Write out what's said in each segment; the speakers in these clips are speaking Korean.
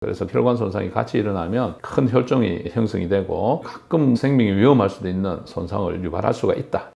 그래서 혈관 손상이 같이 일어나면 큰 혈종이 형성이 되고 가끔 생명이 위험할 수도 있는 손상을 유발할 수가 있다.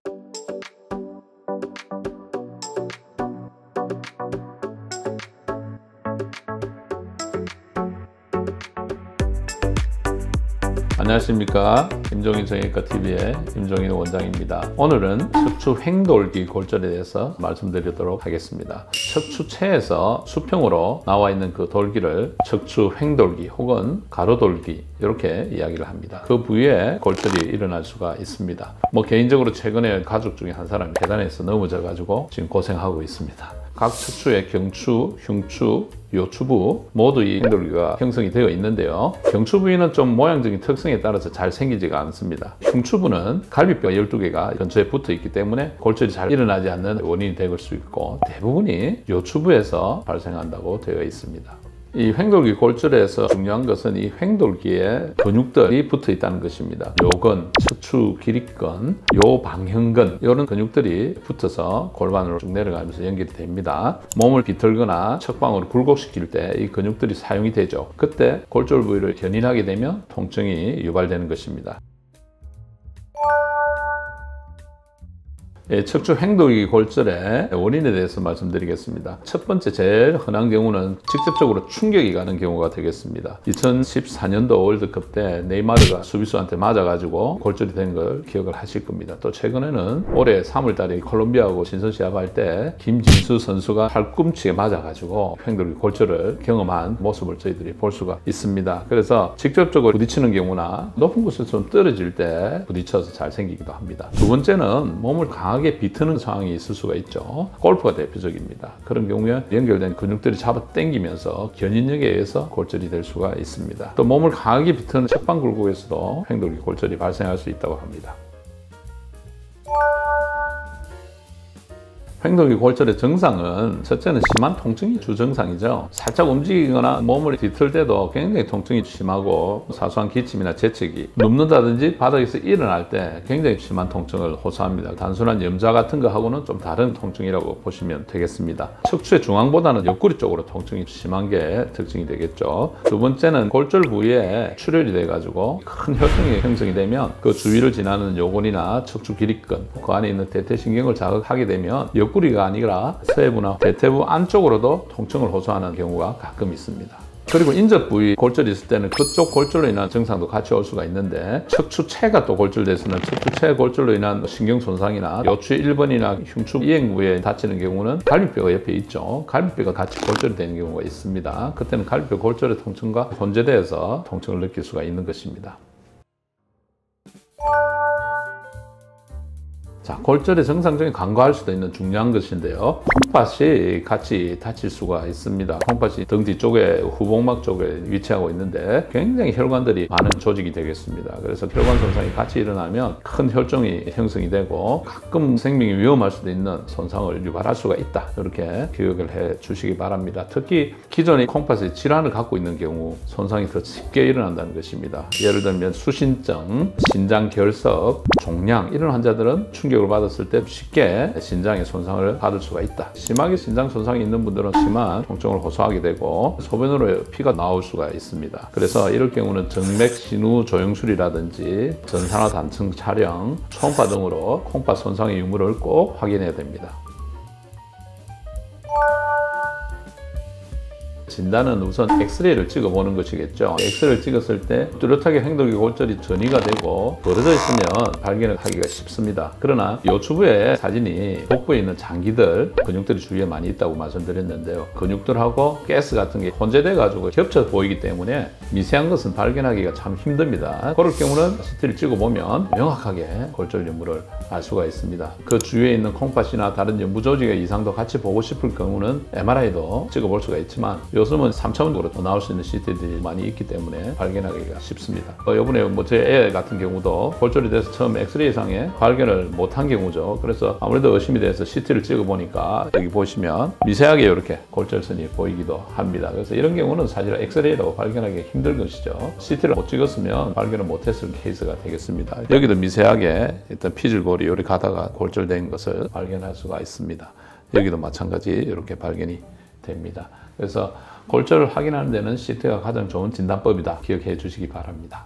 안녕하십니까. 김종인 정형외과TV의 김종인 원장입니다. 오늘은 척추 횡돌기 골절에 대해서 말씀드리도록 하겠습니다. 척추체에서 수평으로 나와 있는 그 돌기를 척추 횡돌기 혹은 가로돌기 이렇게 이야기를 합니다. 그 부위에 골절이 일어날 수가 있습니다. 개인적으로 최근에 가족 중에 한 사람이 계단에서 넘어져 가지고 지금 고생하고 있습니다. 각 척추의 경추, 흉추, 요추부 모두 이 횡돌기가 형성이 되어 있는데요. 경추 부위는 좀 모양적인 특성에 따라서 잘 생기지가 않습니다. 흉추부는 갈비뼈 12개가 근처에 붙어 있기 때문에 골절이 잘 일어나지 않는 원인이 될 수 있고 대부분이 요추부에서 발생한다고 되어 있습니다. 이 횡돌기 골절에서 중요한 것은 이 횡돌기에 근육들이 붙어 있다는 것입니다. 요근, 척추 길이근, 요방형근 이런 근육들이 붙어서 골반으로 쭉 내려가면서 연결이 됩니다. 몸을 비틀거나 척방으로 굴곡시킬 때 이 근육들이 사용이 되죠. 그때 골절 부위를 견인하게 되면 통증이 유발되는 것입니다. 척추 횡돌기 골절의 원인에 대해서 말씀드리겠습니다. 첫 번째 제일 흔한 경우는 직접적으로 충격이 가는 경우가 되겠습니다. 2014년도 월드컵 때 네이마르가 수비수한테 맞아가지고 골절이 된 걸 기억을 하실 겁니다. 또 최근에는 올해 3월달에 콜롬비아하고 친선 시합할 때 김진수 선수가 팔꿈치에 맞아가지고 횡돌기 골절을 경험한 모습을 저희들이 볼 수가 있습니다. 그래서 직접적으로 부딪히는 경우나 높은 곳에서 좀 떨어질 때 부딪혀서 잘 생기기도 합니다. 두 번째는 몸을 강하게 비트는 상황이 있을 수가 있죠. 골프가 대표적입니다. 그런 경우에 연결된 근육들이 잡아 당기면서 견인력에 의해서 골절이 될 수가 있습니다. 또 몸을 강하게 비트는 척방 굴곡에서도 횡돌기 골절이 발생할 수 있다고 합니다. 횡돌기 골절의 증상은 첫째는 심한 통증이 주증상이죠. 살짝 움직이거나 몸을 뒤틀 때도 굉장히 통증이 심하고 사소한 기침이나 재채기, 눕는다든지 바닥에서 일어날 때 굉장히 심한 통증을 호소합니다. 단순한 염좌 같은 거 하고는 좀 다른 통증이라고 보시면 되겠습니다. 척추의 중앙보다는 옆구리 쪽으로 통증이 심한 게 특징이 되겠죠. 두 번째는 골절 부위에 출혈이 돼가지고 큰 혈통이 형성이 되면 그 주위를 지나는 요근이나 척추 길이근, 그 안에 있는 대퇴신경을 자극하게 되면 옆구리가 아니라 서해부나 대퇴부 안쪽으로도 통증을 호소하는 경우가 가끔 있습니다. 그리고 인접 부위 골절이 있을 때는 그쪽 골절로 인한 증상도 같이 올 수가 있는데 척추체가 또 골절돼서는 척추체 골절로 인한 신경 손상이나 요추 1번이나 흉추 이행 부위에 다치는 경우는 갈비뼈가 옆에 있죠. 갈비뼈가 같이 골절이 되는 경우가 있습니다. 그때는 갈비뼈 골절의 통증과 혼재되어서 통증을 느낄 수가 있는 것입니다. 자, 골절의 증상적인 간과할 수도 있는 중요한 것인데요. 콩팥이 같이 다칠 수가 있습니다. 콩팥이 등 뒤쪽에 후복막 쪽에 위치하고 있는데 굉장히 혈관들이 많은 조직이 되겠습니다. 그래서 혈관 손상이 같이 일어나면 큰 혈종이 형성이 되고 가끔 생명이 위험할 수도 있는 손상을 유발할 수가 있다. 이렇게 기억을 해 주시기 바랍니다. 특히 기존의 콩팥의 질환을 갖고 있는 경우 손상이 더 쉽게 일어난다는 것입니다. 예를 들면 수신증, 신장결석, 종양 이런 환자들은 충격을 받았을 때 쉽게 신장에 손상을 받을 수가 있다. 심하게 신장 손상이 있는 분들은 심한 통증을 호소하게 되고 소변으로 피가 나올 수가 있습니다. 그래서 이럴 경우는 정맥 신우 조영술이라든지 전산화 단층 촬영, 초음파 등으로 콩팥 손상의 유무를 꼭 확인해야 됩니다. 진단은 우선 엑스레이를 찍어보는 것이겠죠. 엑스레이를 찍었을 때 뚜렷하게 횡돌기 골절이 전이가 되고 벌어져 있으면 발견을 하기가 쉽습니다. 그러나 요추부의 사진이 복부에 있는 장기들, 근육들이 주위에 많이 있다고 말씀드렸는데요. 근육들하고 가스 같은 게 혼재돼 가지고 겹쳐 보이기 때문에 미세한 것은 발견하기가 참 힘듭니다. 그럴 경우는 CT를 찍어보면 명확하게 골절 유무를 알 수가 있습니다. 그 주위에 있는 콩팥이나 다른 연부 조직의 이상도 같이 보고 싶을 경우는 MRI도 찍어볼 수가 있지만 요즘은 3차원적으로 더 나올 수 있는 CT들이 많이 있기 때문에 발견하기가 쉽습니다. 이번에 제 애 같은 경우도 골절이 돼서 처음 엑스레이상에 발견을 못한 경우죠. 그래서 아무래도 의심이 돼서 CT를 찍어보니까 여기 보시면 미세하게 이렇게 골절선이 보이기도 합니다. 그래서 이런 경우는 사실 엑스레이로 발견하기 힘든 것이죠. CT를 못 찍었으면 발견을 못했을 케이스가 되겠습니다. 여기도 미세하게 일단 피질골이 이렇게 가다가 골절된 것을 발견할 수가 있습니다. 여기도 마찬가지 이렇게 발견이 됩니다. 그래서 골절을 확인하는 데는 CT가 가장 좋은 진단법이다. 기억해 주시기 바랍니다.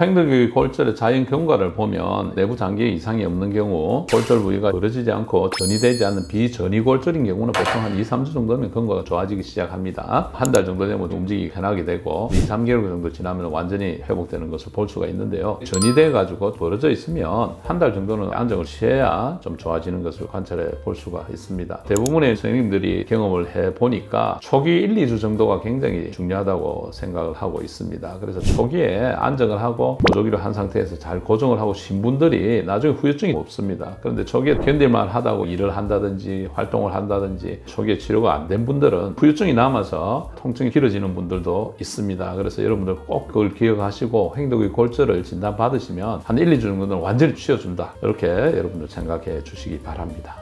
횡돌기 골절의 자연 경과를 보면 내부 장기에 이상이 없는 경우 골절 부위가 벌어지지 않고 전이되지 않는 비전이 골절인 경우는 보통 한 2, 3주 정도면 경과가 좋아지기 시작합니다. 한 달 정도 되면 움직이기 편하게 되고 2, 3개월 정도 지나면 완전히 회복되는 것을 볼 수가 있는데요. 전이돼 가지고 벌어져 있으면 한 달 정도는 안정을 취해야 좀 좋아지는 것을 관찰해 볼 수가 있습니다. 대부분의 선생님들이 경험을 해 보니까 초기 1, 2주 정도가 굉장히 중요하다고 생각을 하고 있습니다. 그래서 초기에 안정을 하고 보조기를 한 상태에서 잘 고정을 하고 신 분들이 나중에 후유증이 없습니다. 그런데 초기에 견딜만 하다고 일을 한다든지 활동을 한다든지 초기에 치료가 안 된 분들은 후유증이 남아서 통증이 길어지는 분들도 있습니다. 그래서 여러분들 꼭 그걸 기억하시고 횡돌기 골절을 진단받으시면 한 1, 2주 정도는 완전히 치워준다. 이렇게 여러분들 생각해 주시기 바랍니다.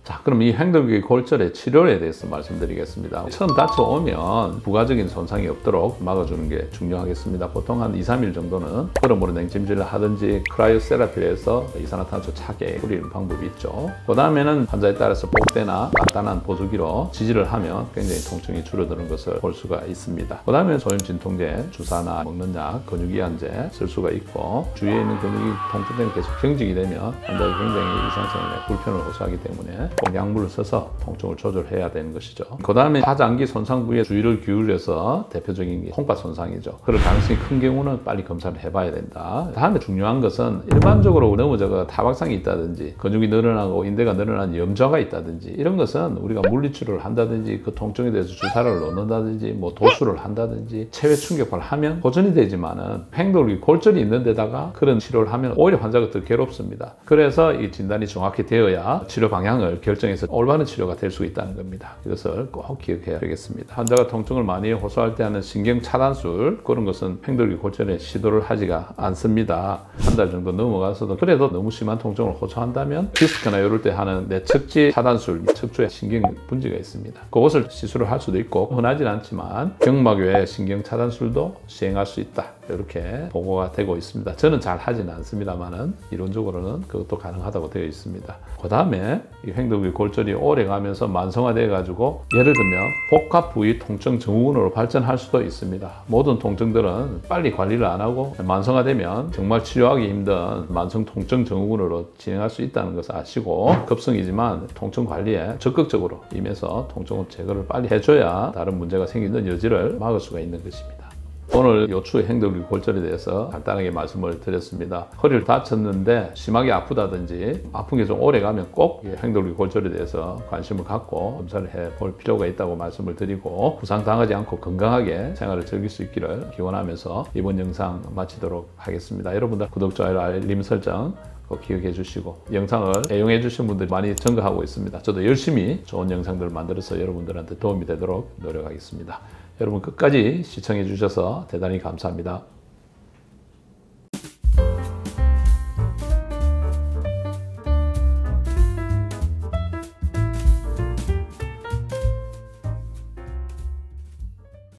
자, 그럼 이 횡돌기 골절의 치료에 대해서 말씀드리겠습니다. 처음 다쳐오면 부가적인 손상이 없도록 막아주는 게 중요하겠습니다. 보통 한 2, 3일 정도는 얼음으로 냉찜질을 하든지 크라이오세라피를 해서 이산화탄소 차게 뿌리는 방법이 있죠. 그 다음에는 환자에 따라서 복대나 간단한 보조기로 지지를 하면 굉장히 통증이 줄어드는 것을 볼 수가 있습니다. 그 다음에 소염 진통제, 주사나 먹는 약, 근육이완제 쓸 수가 있고 주위에 있는 근육이 통증 때문에 계속 경직이 되면 환자가 굉장히 일상생활에 불편을 호소하기 때문에 꼭 약물을 써서 통증을 조절해야 되는 것이죠. 그 다음에 하장기 손상 부위에 주의를 기울여서 대표적인 게 콩팥 손상이죠. 그럴 가능성이 큰 경우는 빨리 검사를 해봐야 된다. 다음에 중요한 것은 일반적으로 넘어져가 타박상이 있다든지 근육이 늘어나고 인대가 늘어난 염좌가 있다든지 이런 것은 우리가 물리치료를 한다든지 그 통증에 대해서 주사를 놓는다든지 뭐 도수를 한다든지 체외 충격파를 하면 보전이 되지만은 횡돌기 골절이 있는 데다가 그런 치료를 하면 오히려 환자가 더 괴롭습니다. 그래서 이 진단이 정확히 되어야 치료 방향을 결정해서 올바른 치료가 될 수 있다는 겁니다. 이것을 꼭 기억해야 되겠습니다. 환자가 통증을 많이 호소할 때 하는 신경 차단술 그런 것은 횡돌기 골절에 시도를 하지가 않습니다. 한 달 정도 넘어가서도 그래도 너무 심한 통증을 호소한다면 디스크나 이럴 때 하는 내측지 차단술, 척추에 신경 분지가 있습니다. 그것을 시술을 할 수도 있고 흔하진 않지만 경막 외 신경 차단술도 시행할 수 있다. 이렇게 보고가 되고 있습니다. 저는 잘 하지는 않습니다만은 이론적으로는 그것도 가능하다고 되어 있습니다. 그 다음에 이 횡돌기 골절이 오래 가면서 만성화돼 가지고 예를 들면 복합 부위 통증 증후군으로 발전할 수도 있습니다. 모든 통증들은 빨리 관리를 안 하고 만성화되면 정말 치료하기 힘든 만성 통증 증후군으로 진행할 수 있다는 것을 아시고 급성이지만 통증 관리에 적극적으로 임해서 통증 제거를 빨리 해줘야 다른 문제가 생기는 여지를 막을 수가 있는 것입니다. 오늘 요추 횡돌기 골절에 대해서 간단하게 말씀을 드렸습니다. 허리를 다쳤는데 심하게 아프다든지 아픈 게 좀 오래 가면 꼭 횡돌기 골절에 대해서 관심을 갖고 검사를 해볼 필요가 있다고 말씀을 드리고 부상당하지 않고 건강하게 생활을 즐길 수 있기를 기원하면서 이번 영상 마치도록 하겠습니다. 여러분들 구독, 좋아요, 알림 설정 꼭 기억해 주시고 영상을 애용해 주신 분들이 많이 증가하고 있습니다. 저도 열심히 좋은 영상들을 만들어서 여러분들한테 도움이 되도록 노력하겠습니다. 여러분 끝까지 시청해 주셔서 대단히 감사합니다.